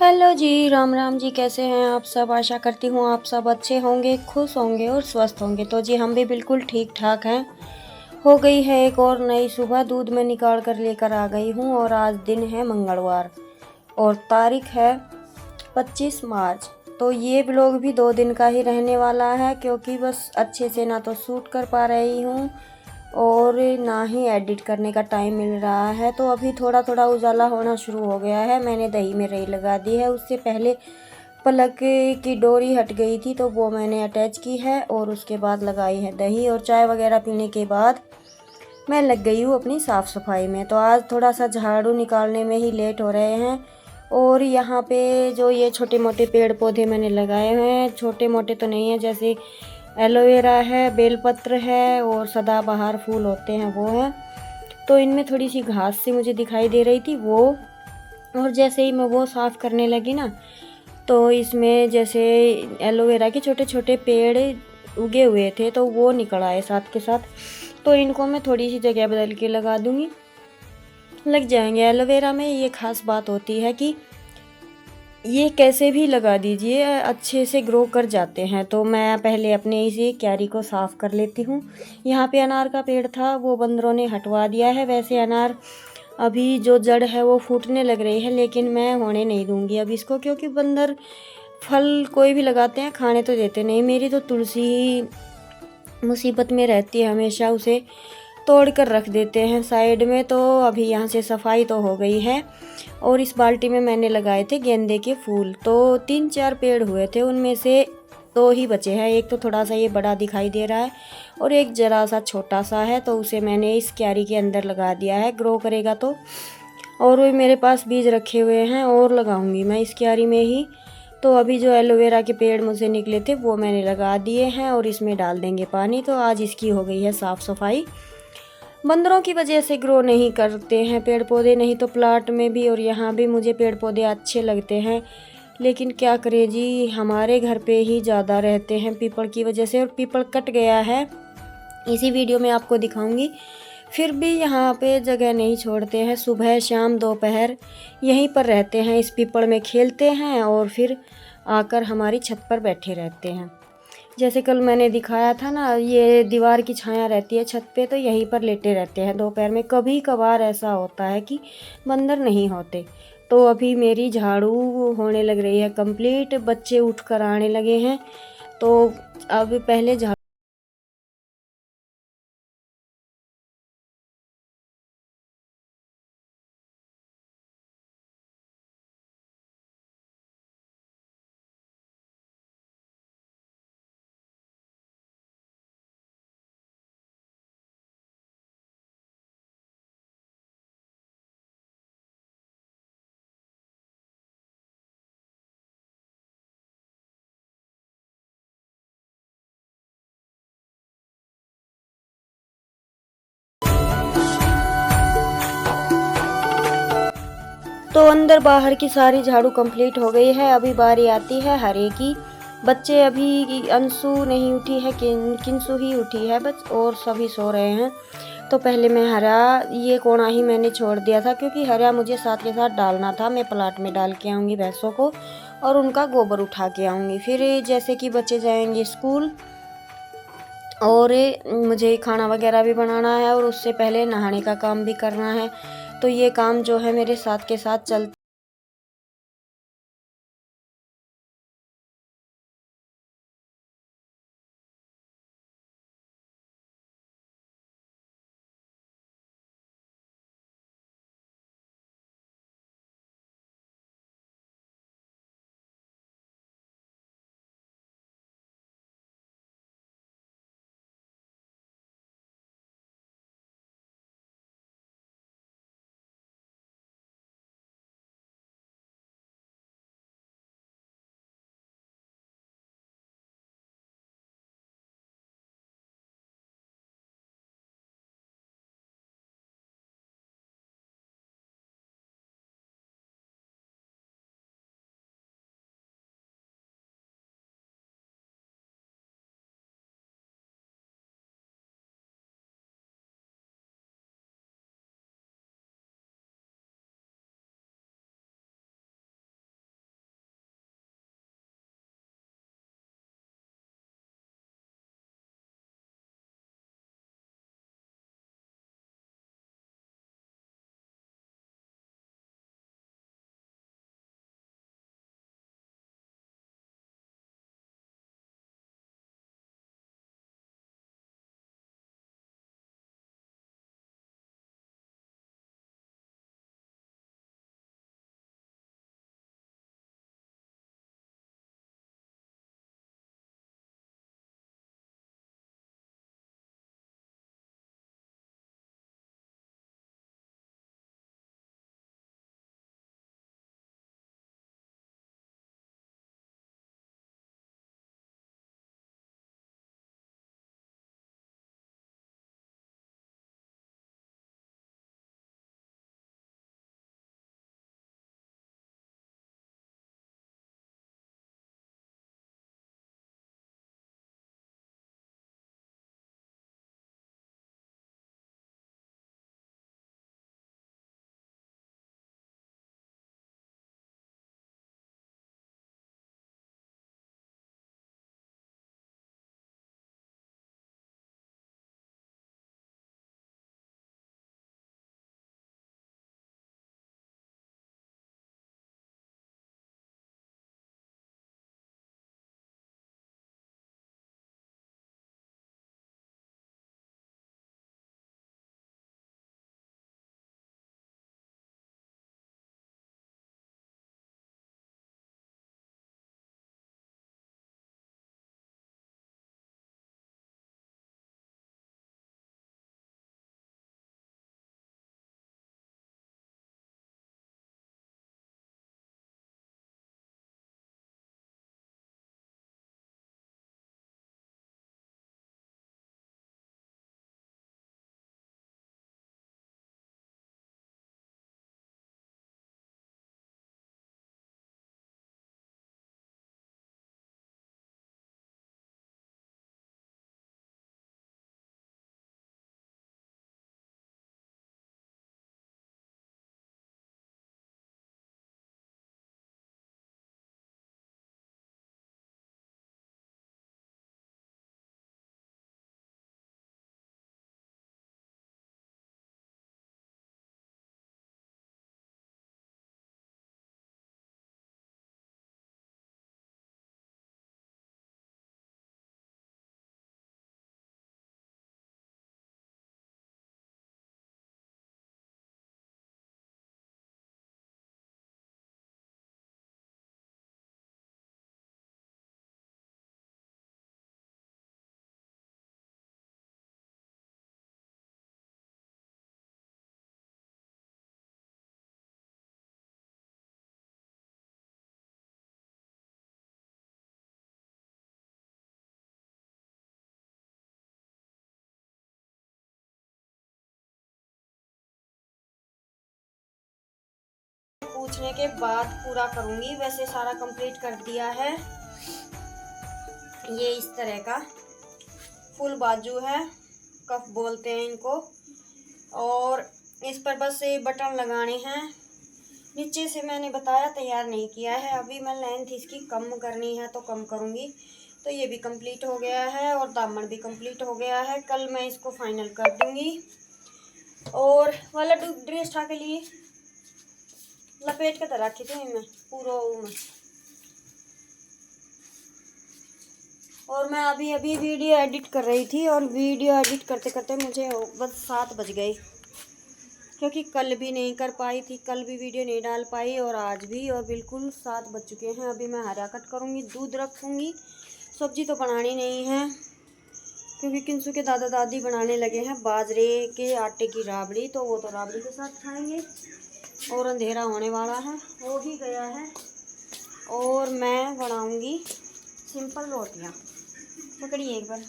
Hello जी, राम राम जी। कैसे हैं आप सब? आशा करती हूँ आप सब अच्छे होंगे, खुश होंगे और स्वस्थ होंगे। तो जी हम भी बिल्कुल ठीक ठाक हैं। हो गई है एक और नई सुबह, दूध में निकाल कर लेकर आ गई हूँ और आज दिन है मंगलवार और तारीख है 25 मार्च। तो ये ब्लॉग भी 2 दिन का ही रहने वाला है, क्योंकि बस अच्छे से ना तो शूट कर पा रही हूँ और ना ही एडिट करने का टाइम मिल रहा है। तो अभी थोड़ा थोड़ा उजाला होना शुरू हो गया है। मैंने दही में रई लगा दी है। उससे पहले पलक की डोरी हट गई थी तो वो मैंने अटैच की है और उसके बाद लगाई है दही। और चाय वगैरह पीने के बाद मैं लग गई हूँ अपनी साफ़ सफाई में। तो आज थोड़ा सा झाड़ू निकालने में ही लेट हो रहे हैं। और यहाँ पे जो ये छोटे मोटे पेड़ पौधे मैंने लगाए हुए हैं, छोटे मोटे तो नहीं है, जैसे एलोवेरा है, बेलपत्र है और सदाबहार फूल होते हैं वो है। तो इनमें थोड़ी सी घास सी मुझे दिखाई दे रही थी वो, और जैसे ही मैं वो साफ़ करने लगी ना, तो इसमें जैसे एलोवेरा के छोटे छोटे पेड़ उगे हुए थे तो वो निकल आए साथ के साथ। तो इनको मैं थोड़ी सी जगह बदल के लगा दूँगी, लग जाएंगे। एलोवेरा में ये ख़ास बात होती है कि ये कैसे भी लगा दीजिए अच्छे से ग्रो कर जाते हैं। तो मैं पहले अपने इसी क्यारी को साफ़ कर लेती हूँ। यहाँ पे अनार का पेड़ था, वो बंदरों ने हटवा दिया है। वैसे अनार अभी जो जड़ है वो फूटने लग रही है, लेकिन मैं होने नहीं दूँगी अब इसको, क्योंकि बंदर फल कोई भी लगाते हैं खाने तो देते नहीं। मेरी तो तुलसी ही मुसीबत में रहती है, हमेशा उसे तोड़ कर रख देते हैं साइड में। तो अभी यहाँ से सफाई तो हो गई है। और इस बाल्टी में मैंने लगाए थे गेंदे के फूल। तो 3-4 पेड़ हुए थे, उनमें से 2 ही बचे हैं। एक तो थोड़ा सा ये बड़ा दिखाई दे रहा है और एक ज़रा सा छोटा सा है। तो उसे मैंने इस क्यारी के अंदर लगा दिया है, ग्रो करेगा तो। और वो मेरे पास बीज रखे हुए हैं और लगाऊंगी मैं इस क्यारी में ही। तो अभी जो एलोवेरा के पेड़ मुझसे निकले थे वो मैंने लगा दिए हैं और इसमें डाल देंगे पानी। तो आज इसकी हो गई है साफ़ सफाई। बंदरों की वजह से ग्रो नहीं करते हैं पेड़ पौधे, नहीं तो प्लाट में भी और यहाँ भी मुझे पेड़ पौधे अच्छे लगते हैं। लेकिन क्या करें जी, हमारे घर पे ही ज़्यादा रहते हैं पीपल की वजह से, और पीपल कट गया है, इसी वीडियो में आपको दिखाऊंगी। फिर भी यहाँ पे जगह नहीं छोड़ते हैं, सुबह शाम दोपहर यहीं पर रहते हैं, इस पीपल में खेलते हैं और फिर आकर हमारी छत पर बैठे रहते हैं। जैसे कल मैंने दिखाया था ना, ये दीवार की छाया रहती है छत पे, तो यहीं पर लेटे रहते हैं दोपहर में। कभी कभार ऐसा होता है कि बंदर नहीं होते। तो अभी मेरी झाड़ू होने लग रही है कंप्लीट, बच्चे उठ कर आने लगे हैं। तो अब पहले झाड़ू तो अंदर बाहर की सारी झाड़ू कंप्लीट हो गई है। अभी बारी आती है हरे की। बच्चे अभी अंशु नहीं उठी है, किंसु ही उठी है बस, और सभी सो रहे हैं। तो पहले मैं हरा ये कोना ही मैंने छोड़ दिया था, क्योंकि हरा मुझे साथ के साथ डालना था। मैं प्लाट में डाल के आऊँगी भैंसों को और उनका गोबर उठा के आऊँगी। फिर जैसे कि बच्चे जाएंगे स्कूल और मुझे खाना वगैरह भी बनाना है और उससे पहले नहाने का काम भी करना है। तो ये काम जो है मेरे साथ के साथ चल खींचने के बाद पूरा करूँगी। वैसे सारा कंप्लीट कर दिया है। ये इस तरह का फुल बाजू है, कफ बोलते हैं इनको, और इस पर बस ये बटन लगाने हैं। नीचे से मैंने बताया तैयार नहीं किया है, अभी मैं लेंथ इसकी कम करनी है तो कम करूँगी। तो ये भी कंप्लीट हो गया है और दामन भी कंप्लीट हो गया है। कल मैं इसको फाइनल कर दूँगी। और वाला ड्रेस उठा के लिए लपेट के तो रखी थी मैं पूरा में। और मैं अभी वीडियो एडिट कर रही थी और वीडियो एडिट करते करते मुझे बस 7 बज गए, क्योंकि कल भी नहीं कर पाई थी, कल भी वीडियो नहीं डाल पाई और आज भी। और बिल्कुल 7 बज चुके हैं। अभी मैं हरा कट करूँगी, दूध रखूँगी। सब्जी तो बनानी नहीं है, क्योंकि किंसु के दादा दादी बनाने लगे हैं बाजरे के आटे की राबड़ी, तो वो तो राबड़ी के साथ खाएंगे। और अंधेरा होने वाला है, हो ही गया है। और मैं बनाऊँगी सिंपल रोटियाँ। पकड़िए एक बार।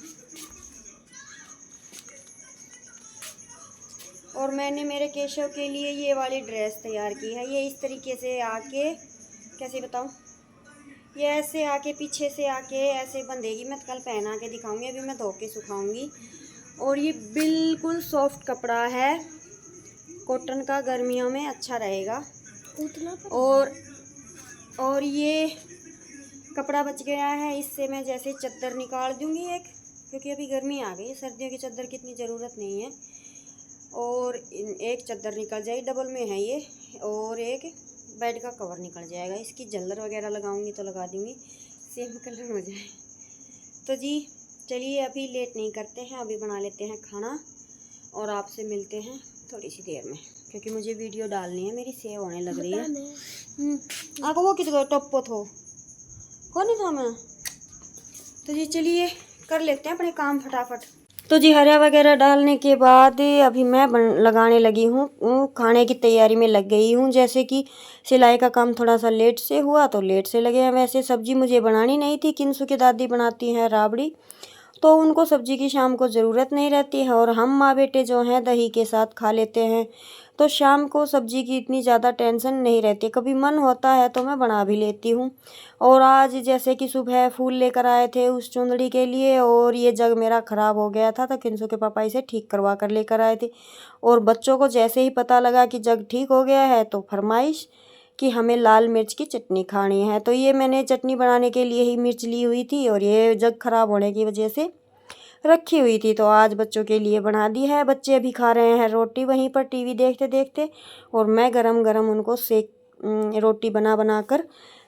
और मैंने मेरे केशव के लिए ये वाली ड्रेस तैयार की है। ये इस तरीके से आके, कैसे बताऊँ, ये ऐसे आके पीछे से आके ऐसे बंधेगी। मैं कल पहना के दिखाऊंगी, अभी मैं धो के सुखाऊंगी। और ये बिल्कुल सॉफ्ट कपड़ा है, कॉटन का, गर्मियों में अच्छा रहेगा। और ये कपड़ा बच गया है, इससे मैं जैसे चादर निकाल दूँगी एक, क्योंकि अभी गर्मी आ गई, सर्दियों की चादर की इतनी ज़रूरत नहीं है। और एक चादर निकल जाएगी, डबल में है ये, और एक बेड का कवर निकल जाएगा। इसकी झल्लर वगैरह लगाऊंगी तो लगा दूंगी, सेम कलर हो जाए। तो जी चलिए अभी लेट नहीं करते हैं, अभी बना लेते हैं खाना और आपसे मिलते हैं थोड़ी सी देर में, क्योंकि मुझे वीडियो डालनी है, मेरी सेव होने लग रही है। आपको वो कितना टप्पो थो कौन नहीं था मैं। तो जी चलिए कर लेते हैं अपने काम फटाफट। तो जी हरा वगैरह डालने के बाद अभी मैं लगाने लगी हूँ, खाने की तैयारी में लग गई हूँ। जैसे कि सिलाई का काम थोड़ा सा लेट से हुआ तो लेट से लगे हैं। वैसे सब्जी मुझे बनानी नहीं थी, किंसु की दादी बनाती हैं राबड़ी, तो उनको सब्जी की शाम को ज़रूरत नहीं रहती है। और हम माँ बेटे जो हैं दही के साथ खा लेते हैं, तो शाम को सब्जी की इतनी ज़्यादा टेंशन नहीं रहती। कभी मन होता है तो मैं बना भी लेती हूँ। और आज जैसे कि सुबह फूल लेकर आए थे उस चुंदड़ी के लिए, और ये जग मेरा ख़राब हो गया था तो किंसु के पापा इसे ठीक करवा कर लेकर आए थे। और बच्चों को जैसे ही पता लगा कि जग ठीक हो गया है तो फरमाइश कि हमें लाल मिर्च की चटनी खानी है। तो ये मैंने चटनी बनाने के लिए ही मिर्च ली हुई थी, और ये जग ख़राब होने की वजह से रखी हुई थी, तो आज बच्चों के लिए बना दी है। बच्चे अभी खा रहे हैं रोटी वहीं पर टीवी देखते देखते, और मैं गरम गरम उनको रोटी बना बना कर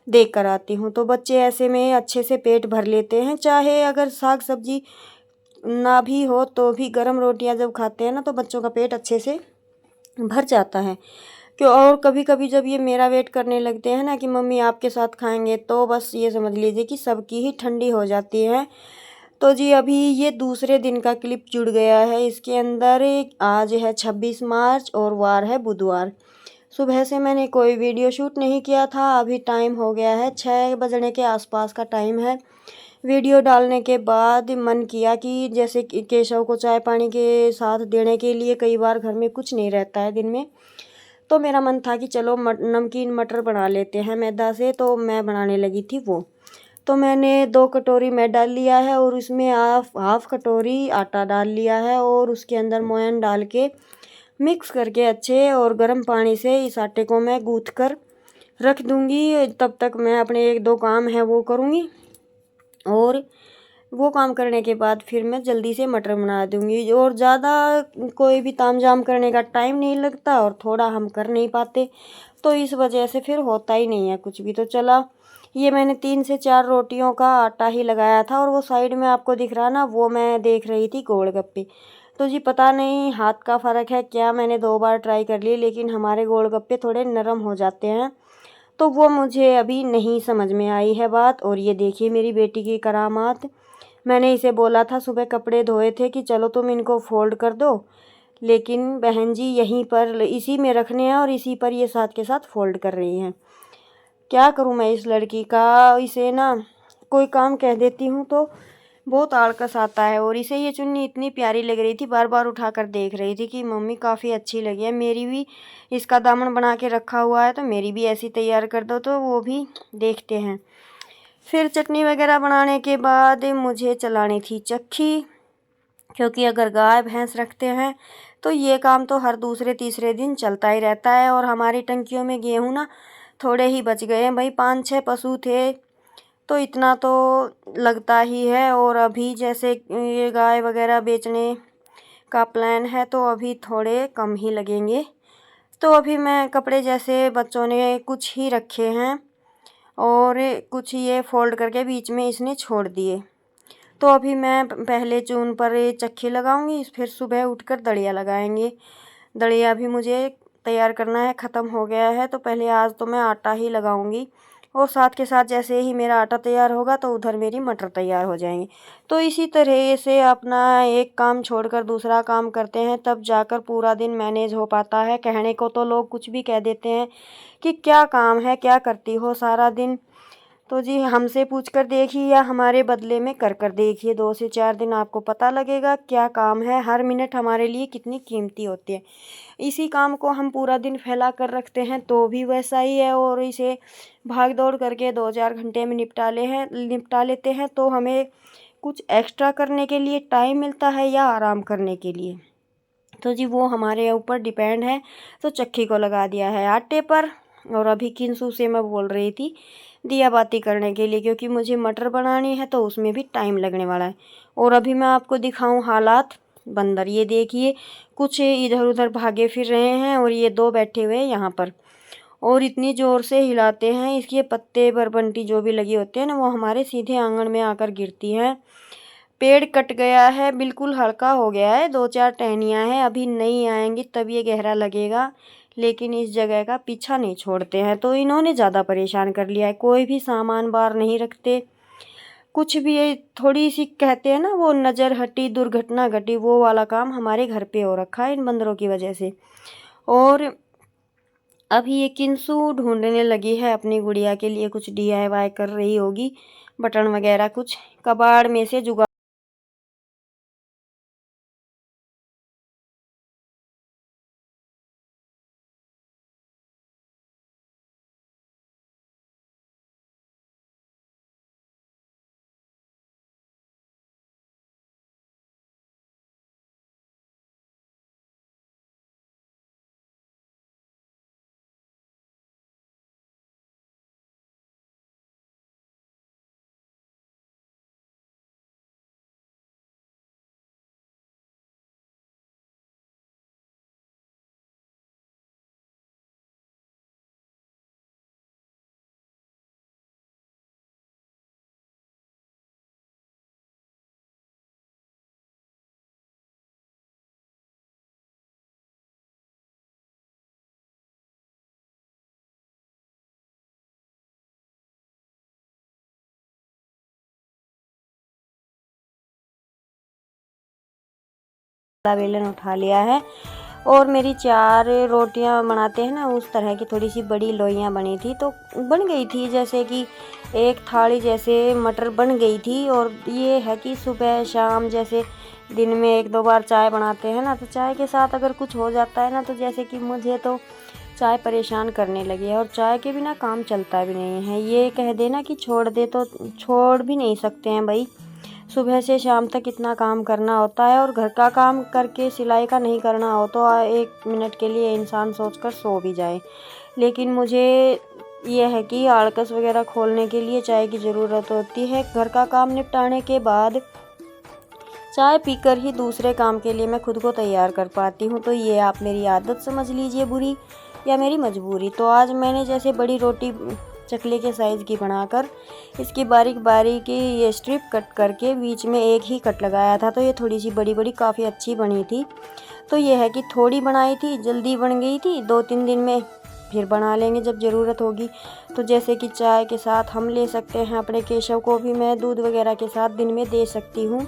देख कर आती हूँ। तो बच्चे ऐसे में अच्छे से पेट भर लेते हैं, चाहे अगर साग सब्जी ना भी हो तो भी गरम रोटियां जब खाते हैं ना तो बच्चों का पेट अच्छे से भर जाता है। क्यों, और कभी कभी जब ये मेरा वेट करने लगते हैं ना कि मम्मी आपके साथ खाएंगे, तो बस ये समझ लीजिए कि सबकी ही ठंडी हो जाती है। तो जी अभी ये दूसरे दिन का क्लिप जुड़ गया है इसके अंदर। आज है 26 मार्च और वार है बुधवार। सुबह से मैंने कोई वीडियो शूट नहीं किया था। अभी टाइम हो गया है 6 बजने के आसपास का टाइम है। वीडियो डालने के बाद मन किया कि जैसे केशव को चाय पानी के साथ देने के लिए कई बार घर में कुछ नहीं रहता है दिन में, तो मेरा मन था कि चलो नमकीन मटर बना लेते हैं मैदा से। तो मैं बनाने लगी थी वो। तो मैंने 2 कटोरी मैदा डाल लिया है और उसमें हाफ कटोरी आटा डाल लिया है, और उसके अंदर मोयन डाल के मिक्स करके अच्छे और गर्म पानी से इस आटे को मैं गूँथ कर रख दूँगी। तब तक मैं अपने 1-2 काम है वो करूँगी, और वो काम करने के बाद फिर मैं जल्दी से मटर बना दूँगी। और ज़्यादा कोई भी तामझाम करने का टाइम नहीं लगता, और थोड़ा हम कर नहीं पाते, तो इस वजह से फिर होता ही नहीं है कुछ भी। तो चला, ये मैंने 3 से 4 रोटियों का आटा ही लगाया था, और वो साइड में आपको दिख रहा ना, वो मैं देख रही थी गोलगप्पे। तो जी पता नहीं हाथ का फ़र्क है क्या, मैंने 2 बार ट्राई कर ली, लेकिन हमारे गोलगप्पे थोड़े नरम हो जाते हैं, तो वो मुझे अभी नहीं समझ में आई है बात। और ये देखिए मेरी बेटी की करामात। मैंने इसे बोला था, सुबह कपड़े धोए थे कि चलो तुम इनको फोल्ड कर दो, लेकिन बहन जी यहीं पर इसी में रखने हैं और इसी पर ये साथ के साथ फोल्ड कर रही हैं। क्या करूं मैं इस लड़की का, इसे ना कोई काम कह देती हूं तो बहुत आलकस आता है। और इसे ये चुन्नी इतनी प्यारी लग रही थी, बार बार उठाकर देख रही थी कि मम्मी काफ़ी अच्छी लगी है, मेरी भी इसका दामन बना के रखा हुआ है तो मेरी भी ऐसी तैयार कर दो। तो वो भी देखते हैं। फिर चटनी वगैरह बनाने के बाद मुझे चलानी थी चक्की, क्योंकि अगर गाय भैंस रखते हैं तो ये काम तो हर दूसरे तीसरे दिन चलता ही रहता है। और हमारी टंकियों में गेहूँ ना थोड़े ही बच गए हैं भाई, 5-6 पशु थे तो इतना तो लगता ही है। और अभी जैसे ये गाय वगैरह बेचने का प्लान है तो अभी थोड़े कम ही लगेंगे। तो अभी मैं कपड़े जैसे बच्चों ने कुछ ही रखे हैं और कुछ ये फोल्ड करके बीच में इसने छोड़ दिए। तो अभी मैं पहले चून पर चक्की लगाऊंगी, फिर सुबह उठकर दड़िया लगाएंगे। दड़िया भी मुझे तैयार करना है, ख़त्म हो गया है। तो पहले आज तो मैं आटा ही लगाऊंगी और साथ के साथ जैसे ही मेरा आटा तैयार होगा तो उधर मेरी मटर तैयार हो जाएंगी। तो इसी तरह से अपना एक काम छोड़कर दूसरा काम करते हैं, तब जाकर पूरा दिन मैनेज हो पाता है। कहने को तो लोग कुछ भी कह देते हैं कि क्या काम है, क्या करती हो सारा दिन। तो जी हमसे पूछकर देखिए या हमारे बदले में कर देखिए, 2 से 4 दिन आपको पता लगेगा क्या काम है। हर मिनट हमारे लिए कितनी कीमती होती है। इसी काम को हम पूरा दिन फैला कर रखते हैं तो भी वैसा ही है, और इसे भाग दौड़ करके 2-4 घंटे में निपटा लेते हैं तो हमें कुछ एक्स्ट्रा करने के लिए टाइम मिलता है या आराम करने के लिए। तो जी वो हमारे ऊपर डिपेंड है। तो चक्की को लगा दिया है आटे पर, और अभी किंसू से मैं बोल रही थी दिया बाती करने के लिए, क्योंकि मुझे मटर बनानी है तो उसमें भी टाइम लगने वाला है। और अभी मैं आपको दिखाऊं हालात बंदर, ये देखिए कुछ इधर उधर भागे फिर रहे हैं और ये 2 बैठे हुए हैं यहाँ पर, और इतनी ज़ोर से हिलाते हैं। इसके पत्ते बरबंटी जो भी लगी होती है ना वो हमारे सीधे आंगन में आकर गिरती हैं। पेड़ कट गया है, बिल्कुल हल्का हो गया है, 2-4 टहनियाँ हैं, अभी नहीं आएंगी तब ये गहरा लगेगा, लेकिन इस जगह का पीछा नहीं छोड़ते हैं। तो इन्होंने ज़्यादा परेशान कर लिया है, कोई भी सामान बाहर नहीं रखते, कुछ भी ये थोड़ी सी कहते हैं ना वो नज़र हटी दुर्घटना घटी, वो वाला काम हमारे घर पे हो रखा है इन बंदरों की वजह से। और अभी ये किंसू ढूंढने लगी है अपनी गुड़िया के लिए, कुछ DIY कर रही होगी, बटन वगैरह कुछ कबाड़ में से जुगाड़ बेलन उठा लिया है। और मेरी 4 रोटियां बनाते हैं ना उस तरह की थोड़ी सी बड़ी लोइयां बनी थी, तो बन गई थी जैसे कि एक थाली जैसे मटर बन गई थी। और ये है कि सुबह शाम जैसे दिन में 1-2 बार चाय बनाते हैं ना, तो चाय के साथ अगर कुछ हो जाता है ना, तो जैसे कि मुझे तो चाय परेशान करने लगी है और चाय के बिना काम चलता भी नहीं है। ये कह देना कि छोड़ दे तो छोड़ भी नहीं सकते हैं भाई, सुबह से शाम तक इतना काम करना होता है। और घर का काम करके सिलाई का नहीं करना हो तो 1 मिनट के लिए इंसान सोचकर सो भी जाए। लेकिन मुझे यह है कि आड़कस वगैरह खोलने के लिए चाय की ज़रूरत होती है। घर का काम निपटाने के बाद चाय पीकर ही दूसरे काम के लिए मैं खुद को तैयार कर पाती हूँ। तो ये आप मेरी आदत समझ लीजिए बुरी या मेरी मजबूरी। तो आज मैंने जैसे बड़ी रोटी चकले के साइज़ की बनाकर इसकी बारीक बारीक ये स्ट्रिप कट करके बीच में एक ही कट लगाया था, तो ये थोड़ी सी बड़ी बड़ी काफ़ी अच्छी बनी थी। तो ये है कि थोड़ी बनाई थी, जल्दी बन गई थी, 2-3 दिन में फिर बना लेंगे जब ज़रूरत होगी। तो जैसे कि चाय के साथ हम ले सकते हैं, अपने केशव को भी मैं दूध वगैरह के साथ दिन में दे सकती हूँ,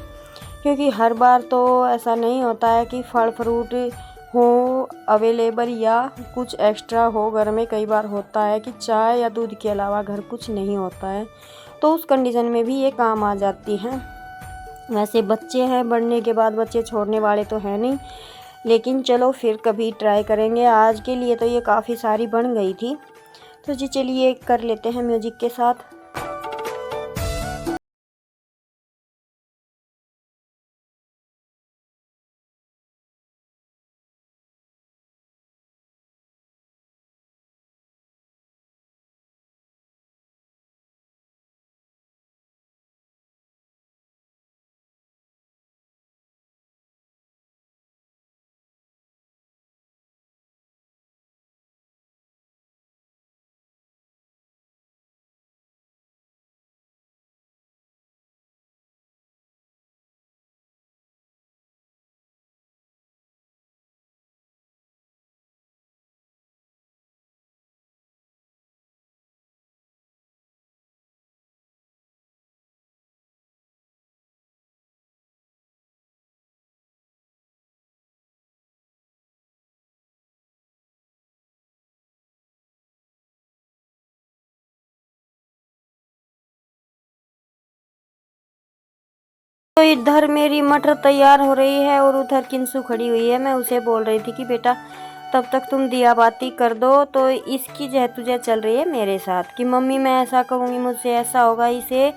क्योंकि हर बार तो ऐसा नहीं होता है कि फल फ्रूट हो अवेलेबल या कुछ एक्स्ट्रा हो घर में। कई बार होता है कि चाय या दूध के अलावा घर कुछ नहीं होता है, तो उस कंडीशन में भी ये काम आ जाती हैं। वैसे बच्चे हैं, बढ़ने के बाद बच्चे छोड़ने वाले तो हैं नहीं, लेकिन चलो फिर कभी ट्राई करेंगे। आज के लिए तो ये काफ़ी सारी बन गई थी। तो जी चलिए कर लेते हैं म्यूजिक के साथ। तो इधर मेरी मटर तैयार हो रही है और उधर किंसु खड़ी हुई है। मैं उसे बोल रही थी कि बेटा तब तक तुम दिया बाती कर दो। तो इसकी जहतुजा चल रही है मेरे साथ कि मम्मी मैं ऐसा करूँगी, मुझसे ऐसा होगा। इसे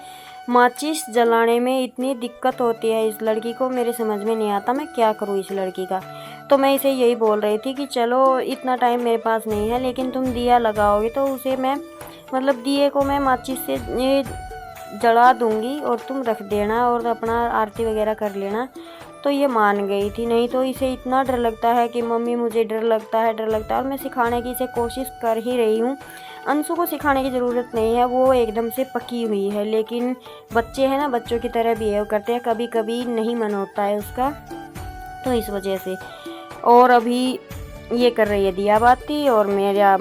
माचिस जलाने में इतनी दिक्कत होती है इस लड़की को, मेरे समझ में नहीं आता मैं क्या करूँ इस लड़की का। तो मैं इसे यही बोल रही थी कि चलो इतना टाइम मेरे पास नहीं है, लेकिन तुम दिया लगाओगे तो उसे मैं मतलब दिए को मैं माचिस से ये जला दूंगी और तुम रख देना और अपना आरती वगैरह कर लेना। तो ये मान गई थी। नहीं तो इसे इतना डर लगता है कि मम्मी मुझे डर लगता है, डर लगता है। और मैं सिखाने की इसे कोशिश कर ही रही हूँ। अंशु को सिखाने की ज़रूरत नहीं है, वो एकदम से पकी हुई है। लेकिन बच्चे हैं ना, बच्चों की तरह बिहेव करते हैं, कभी कभी नहीं मन होता है उसका, तो इस वजह से। और अभी ये कर रही है दिया बाती और मेरा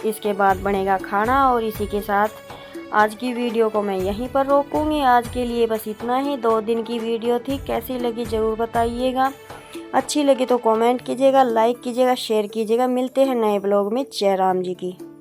इसके बाद बनेगा खाना। और इसी के साथ आज की वीडियो को मैं यहीं पर रोकूंगी। आज के लिए बस इतना ही, 2 दिन की वीडियो थी। कैसी लगी ज़रूर बताइएगा। अच्छी लगी तो कमेंट कीजिएगा, लाइक कीजिएगा, शेयर कीजिएगा। मिलते हैं नए ब्लॉग में। जय राम जी की।